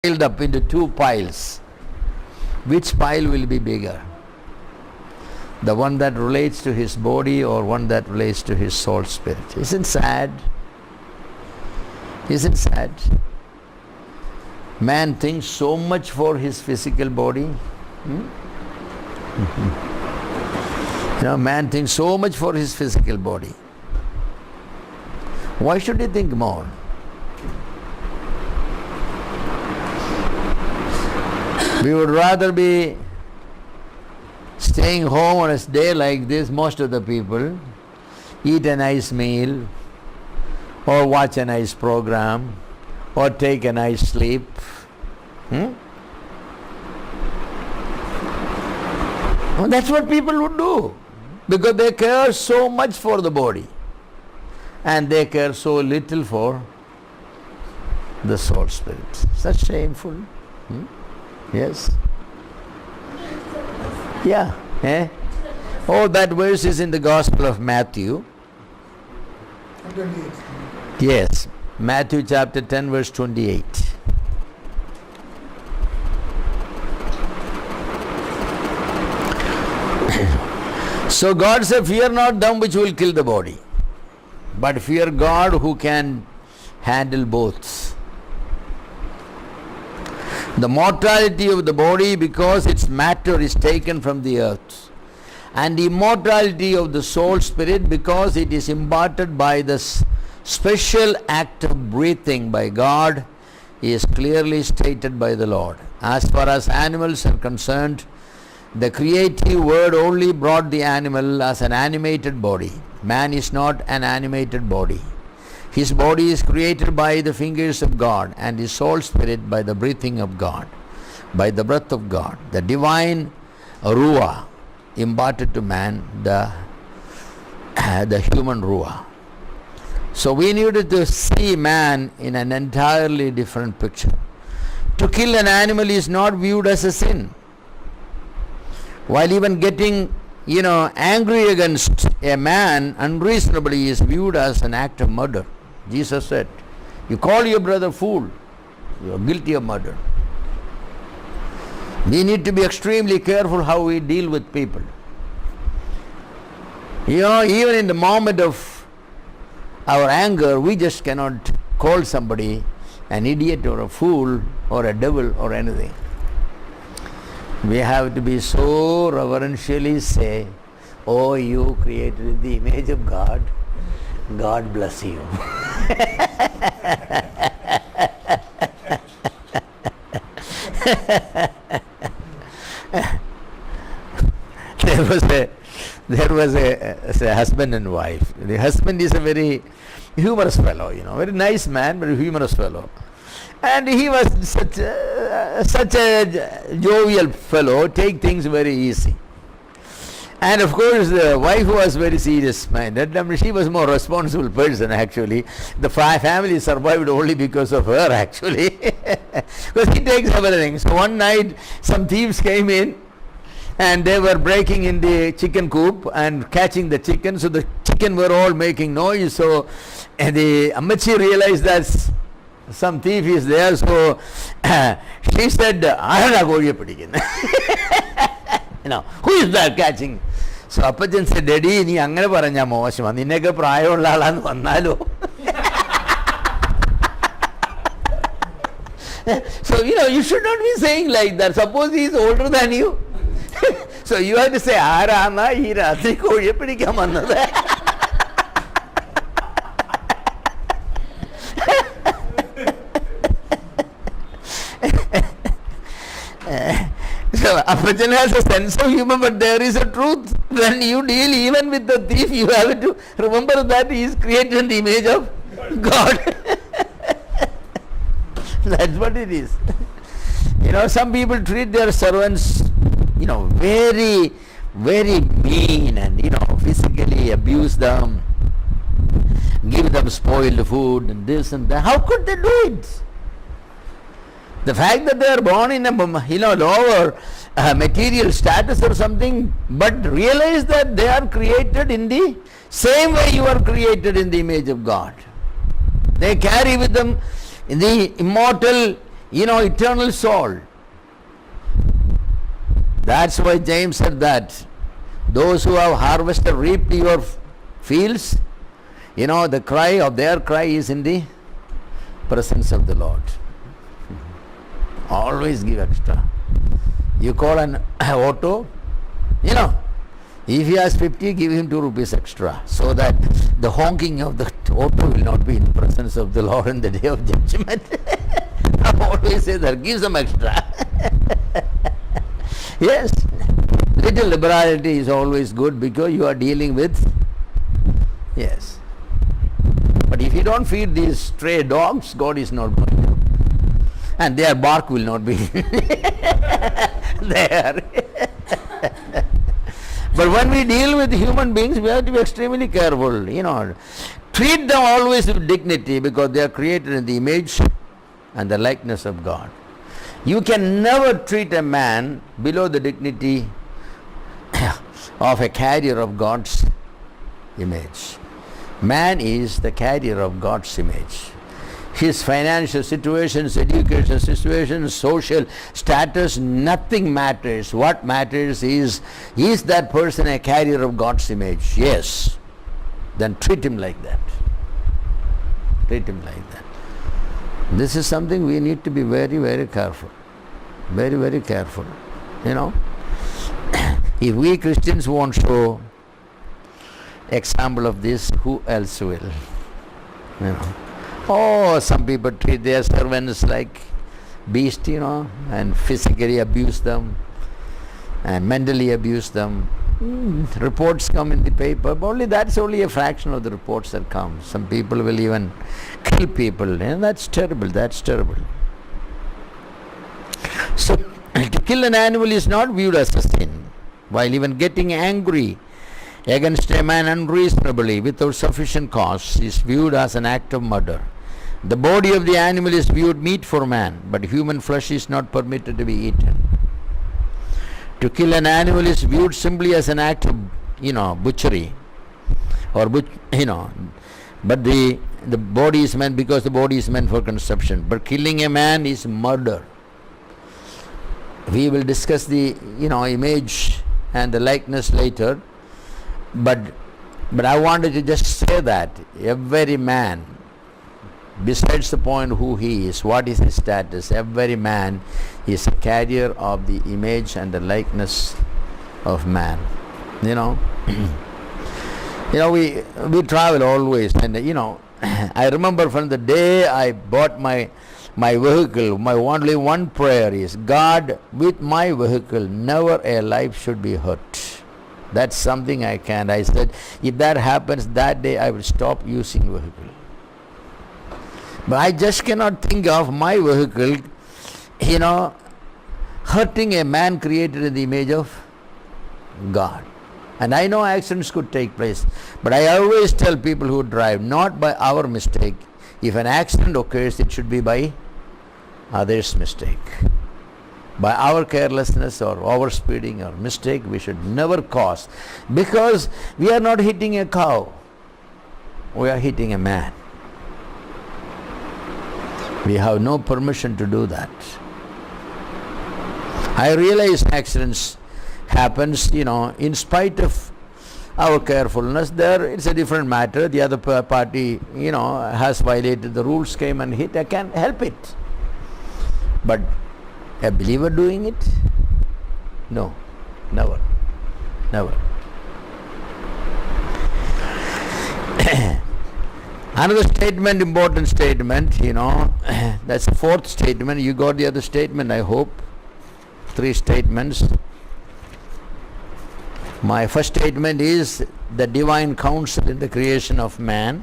piled up into two piles. Which pile will be bigger? The one that relates to his body or one that relates to his soul spirit? Isn't sad? Isn't sad? Man thinks so much for his physical body. Man thinks so much for his physical body. Why should he think more? We would rather be staying home on a day like this, most of the people, eat a nice meal, or watch a nice program, or take a nice sleep. Well, that's what people would do, because they care so much for the body, and they care so little for the soul spirit. Such shameful. Yes. Yeah. Oh, that verse is in the Gospel of Matthew. 28. Yes. Matthew chapter 10 verse 28. So God said, fear not them which will kill the body, but fear God who can handle both. The mortality of the body, because its matter is taken from the earth, and the immortality of the soul spirit, because it is imparted by the special act of breathing by God, is clearly stated by the Lord. As far as animals are concerned, the creative word only brought the animal as an animated body. Man is not an animated body. His body is created by the fingers of God, and his soul spirit by the breathing of God, by the breath of God. The divine Ruah imparted to man, the human Ruah. So we needed to see man in an entirely different picture. To kill an animal is not viewed as a sin. While even getting angry against a man unreasonably is viewed as an act of murder. Jesus said, you call your brother fool, you are guilty of murder. We need to be extremely careful how we deal with people. Even in the moment of our anger, we just cannot call somebody an idiot or a fool or a devil or anything. We have to be so reverentially say, oh, you created in the image of God, God bless you. There was a husband and wife. The husband is a very humorous fellow, very nice man, but a humorous fellow. And he was such a jovial fellow, take things very easy. And of course, the wife was very serious-minded. She was a more responsible person, actually. The family survived only because of her, actually. Because he takes everything. So one night, some thieves came in, and they were breaking in the chicken coop and catching the chicken. So the chicken were all making noise. So the Ammachi realized that some thief is there. So she said, who is that catching? So Appajan said, Daddy, ni angane paranja moshama, nineke prayam ulla alannu vannalo. So you should not be saying like that. Suppose he is older than you. So you have to say, Arana, ee ratri koliye pidikkan vannathu. So Appajan has a sense of humor, but there is a truth. When you deal even with the thief, you have to remember that he is created in the image of God. That's what it is. Some people treat their servants, very, very mean, and physically abuse them, give them spoiled food and this and that. How could they do it? The fact that they are born in a lower material status or something, but realize that they are created in the same way you are created in the image of God. They carry with them the immortal eternal soul. That's why James said that those who have harvested reaped your fields, the cry of their cry is in the presence of the Lord. Always give extra. You call an auto, if he has 50, give him 2 rupees extra, so that the honking of the auto will not be in the presence of the Lord in the day of judgment. I always say that, give some extra. Yes, little liberality is always good because you are dealing with, yes. But if you don't feed these stray dogs, God is not going to. And their bark will not be there. But when we deal with human beings, we have to be extremely careful. Treat them always with dignity because they are created in the image and the likeness of God. You can never treat a man below the dignity of a carrier of God's image. Man is the carrier of God's image. His financial situations, education situations, social status, nothing matters. What matters is that person a carrier of God's image? Yes. Then treat him like that. Treat him like that. This is something we need to be very, very careful. Very, very careful. If we Christians won't show example of this, who else will? Some people treat their servants like beasts, and physically abuse them and mentally abuse them. Reports come in the paper, but that's only a fraction of the reports that come. Some people will even kill people, and that's terrible. That's terrible. So, to kill an animal is not viewed as a sin, while even getting angry against a man unreasonably without sufficient cause is viewed as an act of murder. The body of the animal is viewed meat for man, but human flesh is not permitted to be eaten. To kill an animal is viewed simply as an act of, butchery, or but the body is meant because the body is meant for consumption. But killing a man is murder. We will discuss the image and the likeness later, but I wanted to just say that every man, besides the point who he is, what is his status, every man is a carrier of the image and the likeness of man. We travel always, and I remember from the day I bought my vehicle, my only one prayer is, God, with my vehicle, never a life should be hurt. That's something I said, if that happens, that day I will stop using vehicle. But I just cannot think of my vehicle, hurting a man created in the image of God. And I know accidents could take place, but I always tell people who drive, not by our mistake. If an accident occurs, it should be by others' mistake. By our carelessness or overspeeding or mistake, we should never cause. Because we are not hitting a cow, we are hitting a man. We have no permission to do that. I realize accidents happens, in spite of our carefulness. There it's a different matter. The other party, has violated the rules, came and hit. I can't help it. But a believer doing it? No, never. Another statement, important statement, that's the fourth statement. You got the other statement, I hope. 3 statements. My first statement is the divine counsel in the creation of man.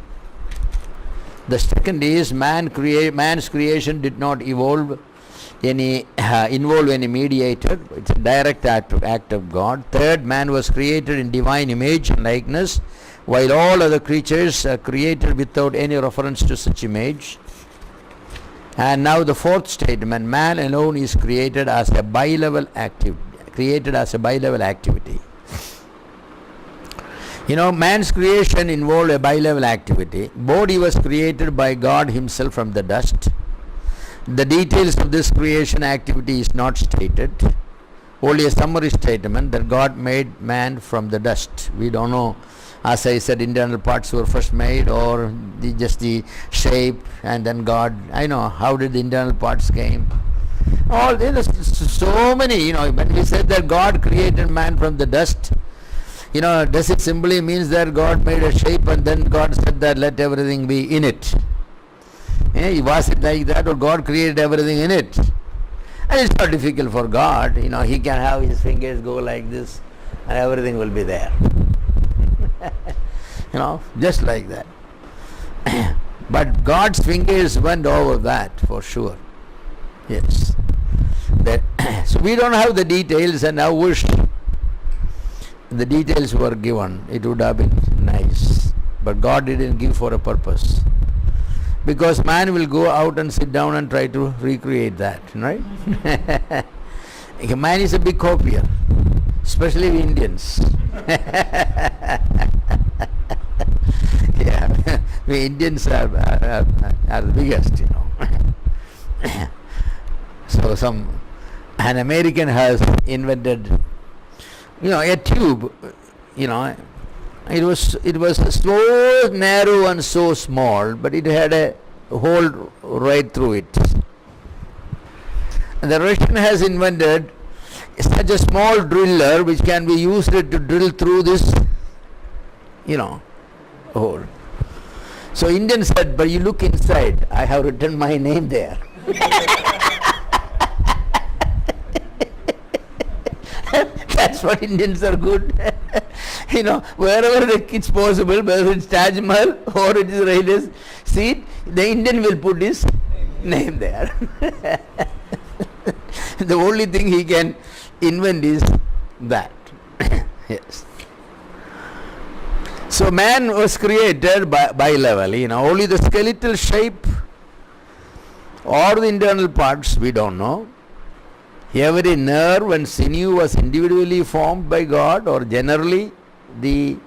The second is man's creation did not involve any mediator. It's a direct act of God. Third, man was created in divine image and likeness, while all other creatures are created without any reference to such image. And now the fourth statement, man alone is created as a bi-level activity. Man's creation involved a bi-level activity. Body was created by God himself from the dust. The details of this creation activity is not stated. Only a summary statement that God made man from the dust. We don't know, as I said, internal parts were first made, or just the shape, and then God. I know how did the internal parts came. All there is so many. When we said that God created man from the dust, does it simply means that God made a shape and then God said that let everything be in it? Was it like that, or God created everything in it? And it's not difficult for God. He can have his fingers go like this and everything will be there. Just like that. But God's fingers went over that for sure. Yes. So we don't have the details, and I wish the details were given. It would have been nice. But God didn't give for a purpose. Because man will go out and sit down and try to recreate that, right? Man is a big copier, especially we Indians. Yeah, we Indians are the biggest, So an American has invented, a tube, It was so narrow and so small, but it had a hole right through it. And the Russian has invented such a small driller which can be used to drill through this, hole. So Indian said, but you look inside, I have written my name there. That's what Indians are good. Wherever it's possible, whether it's Taj Mahal or it is Railis seat, the Indian will put his name there. The only thing he can invent is that. Yes. So man was created by level, only the skeletal shape or the internal parts we don't know. Every nerve and sinew was individually formed by God, or generally the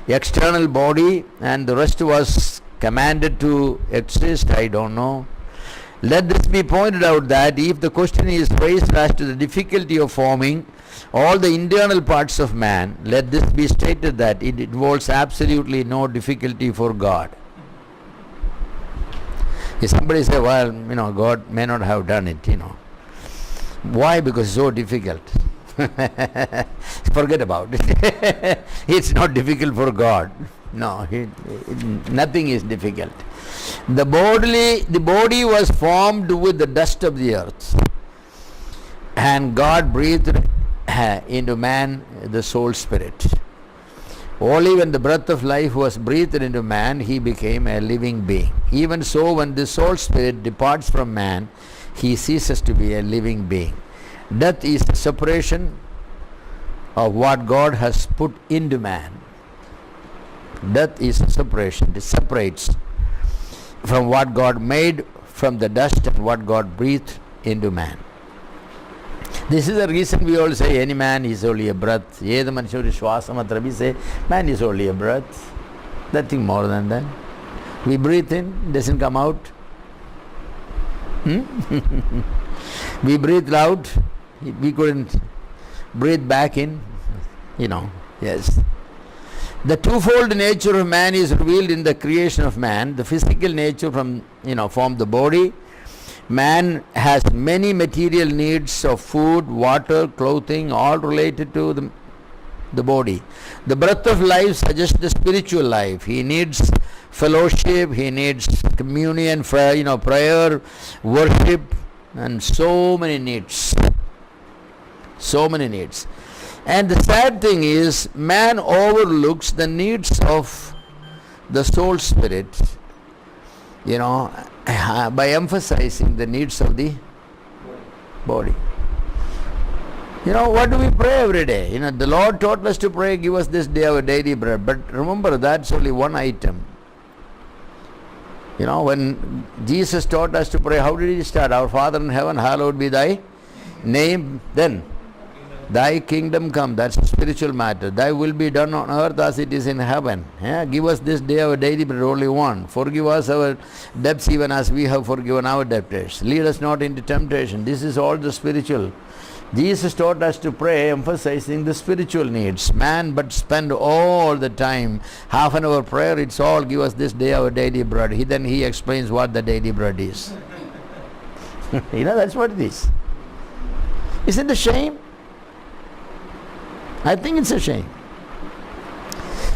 external body, and the rest was commanded to exist. I don't know. Let this be pointed out that if the question is raised as to the difficulty of forming all the internal parts of man, let this be stated that it involves absolutely no difficulty for God. If somebody say, well, God may not have done it, Why? Because it's so difficult. Forget about it. It's not difficult for God. No, nothing is difficult. The body was formed with the dust of the earth, and God breathed into man the soul spirit. Only when the breath of life was breathed into man, he became a living being. Even so, when the soul spirit departs from man, he ceases to be a living being. Death is the separation of what God has put into man. Death is a separation. It separates from what God made from the dust and what God breathed into man. This is the reason we all say any man is only a breath. We say man is only a breath. Nothing more than that. We breathe in, it doesn't come out. We breathe out, we couldn't breathe back in, yes. The twofold nature of man is revealed in the creation of man. The physical nature formed the body. Man has many material needs of food, water, clothing, all related to the body. The breath of life suggests the spiritual life. He needs fellowship, he needs communion, prayer, worship, and so many needs. So many needs. And the sad thing is, man overlooks the needs of the soul spirit, by emphasizing the needs of the body. What do we pray every day? The Lord taught us to pray, give us this day our daily bread. But remember, that's only one item. When Jesus taught us to pray, how did he start? Our Father in heaven, hallowed be thy name. Then, Thy kingdom come, that's a spiritual matter. Thy will be done on earth as it is in heaven. Yeah? Give us this day our daily bread, only one. Forgive us our debts even as we have forgiven our debtors. Lead us not into temptation. This is all the spiritual. Jesus taught us to pray emphasizing the spiritual needs. Man but spend all the time, half an hour prayer, it's all give us this day our daily bread. Then he explains what the daily bread is. That's what it is. Isn't it a shame? I think it's a shame.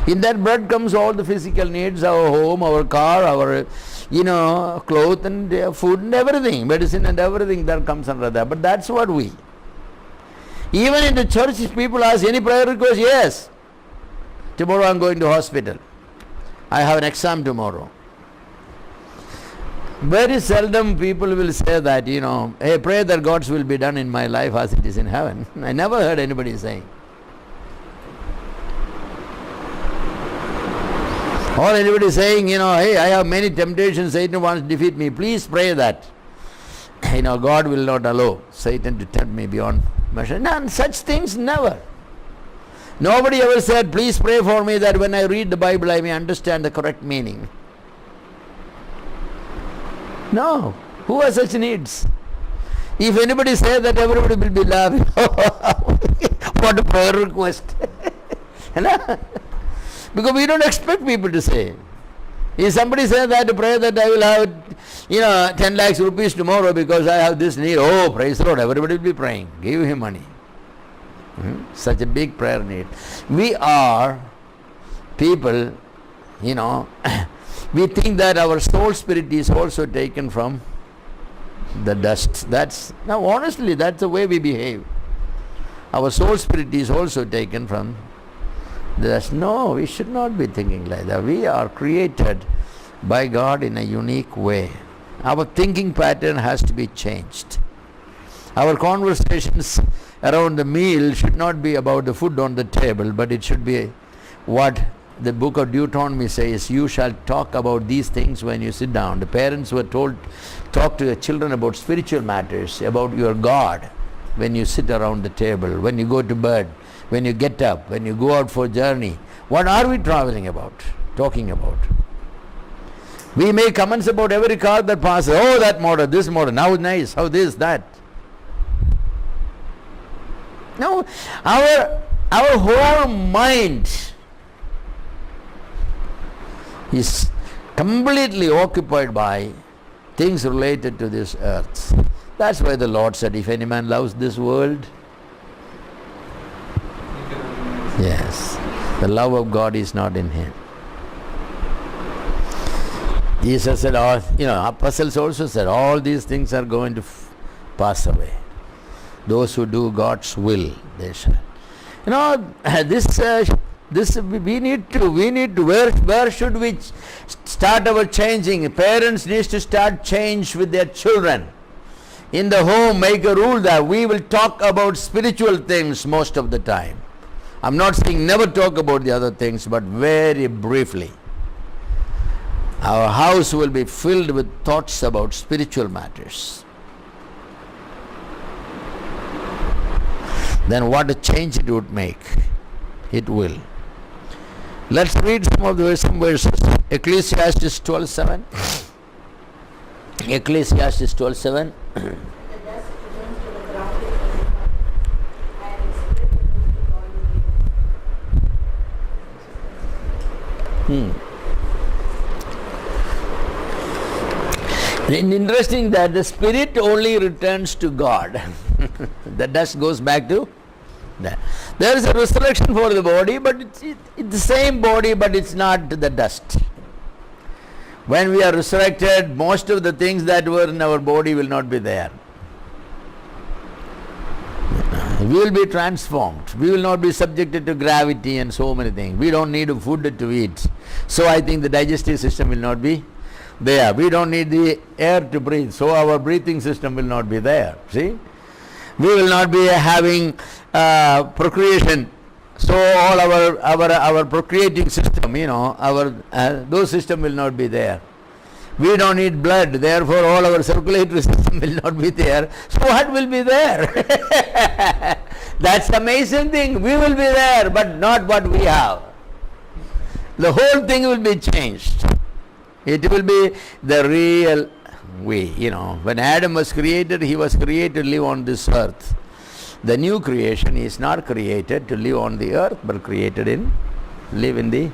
In that bread comes all the physical needs, our home, our car, our clothes and food and everything, medicine and everything that comes under that. But that's what we. Even in the church, if people ask any prayer request, yes. Tomorrow I'm going to hospital. I have an exam tomorrow. Very seldom people will say that, hey, pray that God's will be done in my life as it is in heaven. I never heard anybody saying. Or anybody saying, hey, I have many temptations, Satan wants to defeat me. Please pray that. God will not allow Satan to tempt me beyond measure. None, such things never. Nobody ever said, please pray for me that when I read the Bible I may understand the correct meaning. No. Who has such needs? If anybody says that, everybody will be laughing. What a prayer request. Because we don't expect people to say. If somebody says that to pray that I will have 10 lakhs rupees tomorrow because I have this need, oh, praise the Lord, everybody will be praying. Give him money. Such a big prayer need. We are people, we think that our soul spirit is also taken from the dust. Now honestly, that's the way we behave. Our soul spirit is also taken from the dust. No, we should not be thinking like that. We are created by God in a unique way. Our thinking pattern has to be changed. Our conversations around the meal should not be about the food on the table, but it should be what the book of Deuteronomy says, you shall talk about these things when you sit down. The parents were told, talk to your children about spiritual matters, about your God, when you sit around the table, when you go to bed, when you get up, when you go out for a journey. What are we talking about? We make comments about every car that passes. Oh, that model, this model, now nice, how this, that. No, our whole mind is completely occupied by things related to this earth. That's why the Lord said, if any man loves this world, yes, the love of God is not in him. Jesus said, apostles also said, all these things are going to pass away. Those who do God's will, they shall. This we need to. Where should we start our changing? Parents need to start change with their children. In the home, make a rule that we will talk about spiritual things most of the time. I'm not saying never talk about the other things, but very briefly. Our house will be filled with thoughts about spiritual matters. Then what a change it would make. It will. Let's read some verses. Ecclesiastes 12:7. Ecclesiastes 12:7. And interesting that the spirit only returns to God. The dust goes back to that. There is a resurrection for the body, but it's the same body, but it's not the dust. When we are resurrected, most of the things that were in our body will not be there. We will be transformed. We will not be subjected to gravity and so many things. We don't need food to eat. So I think the digestive system will not be there. We don't need the air to breathe. So our breathing system will not be there. See? We will not be having procreation. So all our procreating system, those system will not be there. We don't need blood, therefore all our circulatory system will not be there. So what will be there? That's the amazing thing. We will be there, but not what we have. The whole thing will be changed. It will be the real way. When Adam was created, he was created to live on this earth. The new creation is not created to live on the earth, but created live in the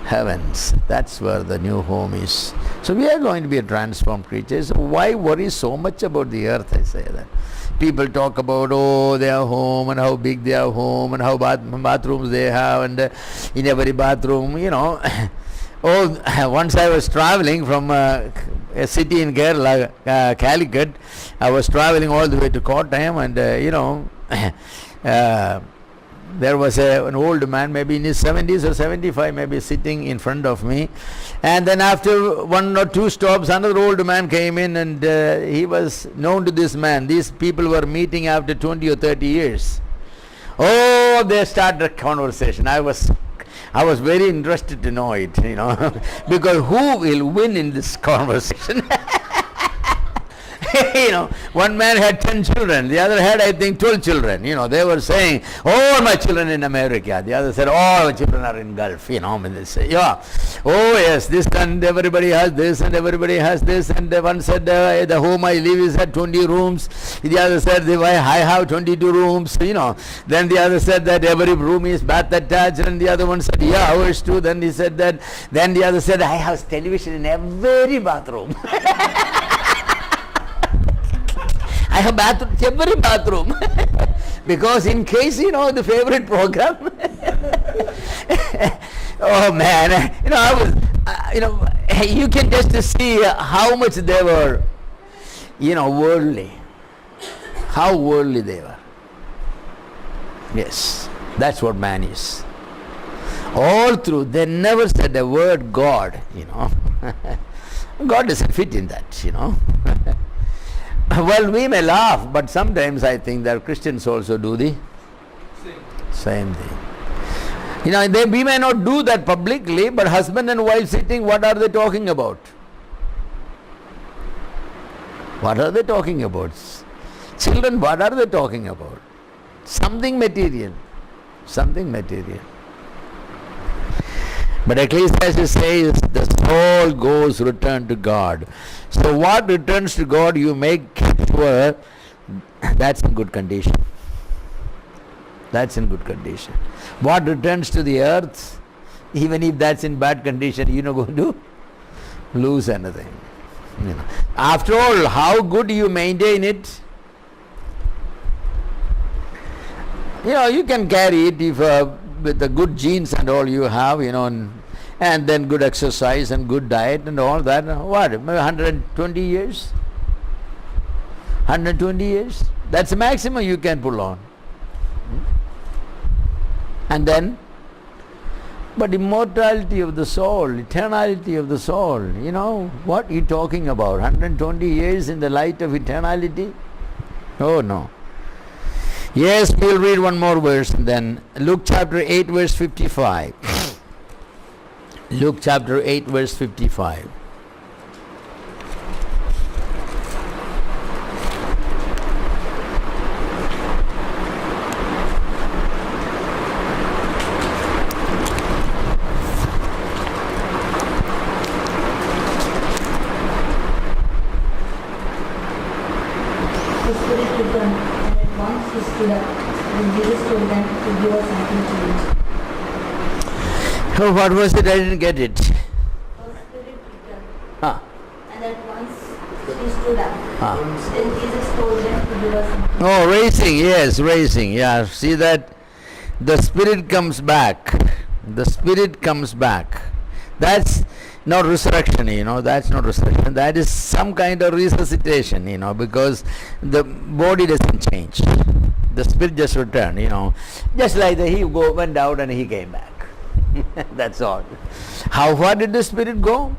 heavens. That's where the new home is. So we are going to be a transformed creature. So why worry so much about the earth? I say that. People talk about, their home and how big their home and how bathrooms they have, and in every bathroom, once I was traveling from a city in Kerala, Calicut. I was traveling all the way to Kottayam, and there was an old man, maybe in his 70s or 75, maybe sitting in front of me. And then after 1 or 2 stops, another old man came in, and he was known to this man. These people were meeting after 20 or 30 years. They started a conversation. I was very interested to know it, because who will win in this conversation? One man had 10 children, the other had, I think, 12 children. They were saying, all my children in America. The other said, all my children are in Gulf. And they say, yes, this, and everybody has this, and everybody has this. And one said, the home I live is at 20 rooms. The other said, I have 22 rooms. Then the other said that every room is bath attached. And the other one said, ours too. Then he said that. Then the other said, I have television in every bathroom. I have bathroom, every bathroom, because in case, the favorite program. Oh man, I was, you can just see how much they were, worldly. How worldly they were. Yes, that's what man is. All through, they never said the word God, God doesn't fit in that, Well, we may laugh, but sometimes I think that Christians also do the same thing. We may not do that publicly, but husband and wife sitting, what are they talking about? What are they talking about? Children, what are they talking about? Something material. Something material. But Ecclesiastes says the soul goes return to God. So what returns to God, you make sure that's in good condition. That's in good condition. What returns to the earth, even if that's in bad condition, you're not going to lose anything. After all, how good you maintain it, you can carry it if with the good genes and all you have, and then good exercise and good diet and all that. What, maybe 120 years? 120 years? That's the maximum you can pull on. And then, but immortality of the soul, eternality of the soul, what are you talking about? 120 years in the light of eternality? Oh no. Yes, we'll read one more verse, and then Luke chapter 8 verse 55. Luke chapter 8 verse 55. The Spirit took them, and at once he stood up, and Jesus told them to give us something to eat. Oh, what was it? I didn't get it. The Spirit returned, and at once he stood up. Then Jesus told them to give us something. Oh, raising, yes, raising. Yeah, see that? The Spirit comes back. The Spirit comes back. That's not resurrection, that's not resurrection. That is some kind of resuscitation, because the body doesn't change. The Spirit just returned, just like he went out and he came back. That's all. How far did the Spirit go?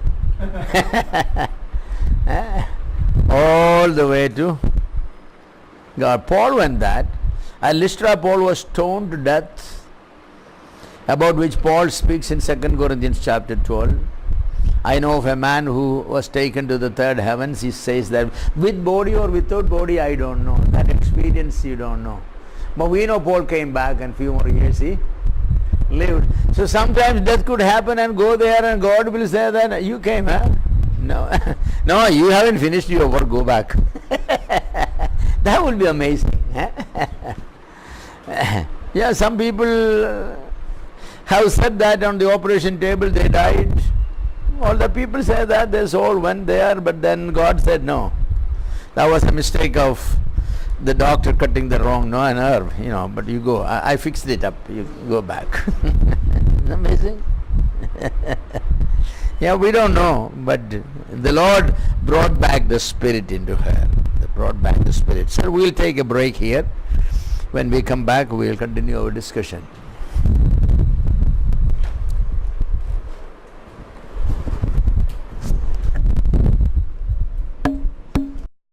All the way to God. Paul went that. At Lystra, Paul was stoned to death, about which Paul speaks in 2 Corinthians chapter 12. I know of a man who was taken to the third heavens. He says that with body or without body, I don't know. That experience you don't know. But we know Paul came back and few more years he lived. So sometimes death could happen and go there and God will say that you came, huh? No, no, you haven't finished your work, go back. That would be amazing. Yeah, some people have said that on the operation table they died. All the people say that their soul went there, but then God said no. That was a mistake of the doctor cutting the wrong nerve, but you go. I fixed it up. You go back. Amazing. Yeah, we don't know, but the Lord brought back the spirit into her. Brought back the spirit. So we'll take a break here. When we come back, we'll continue our discussion.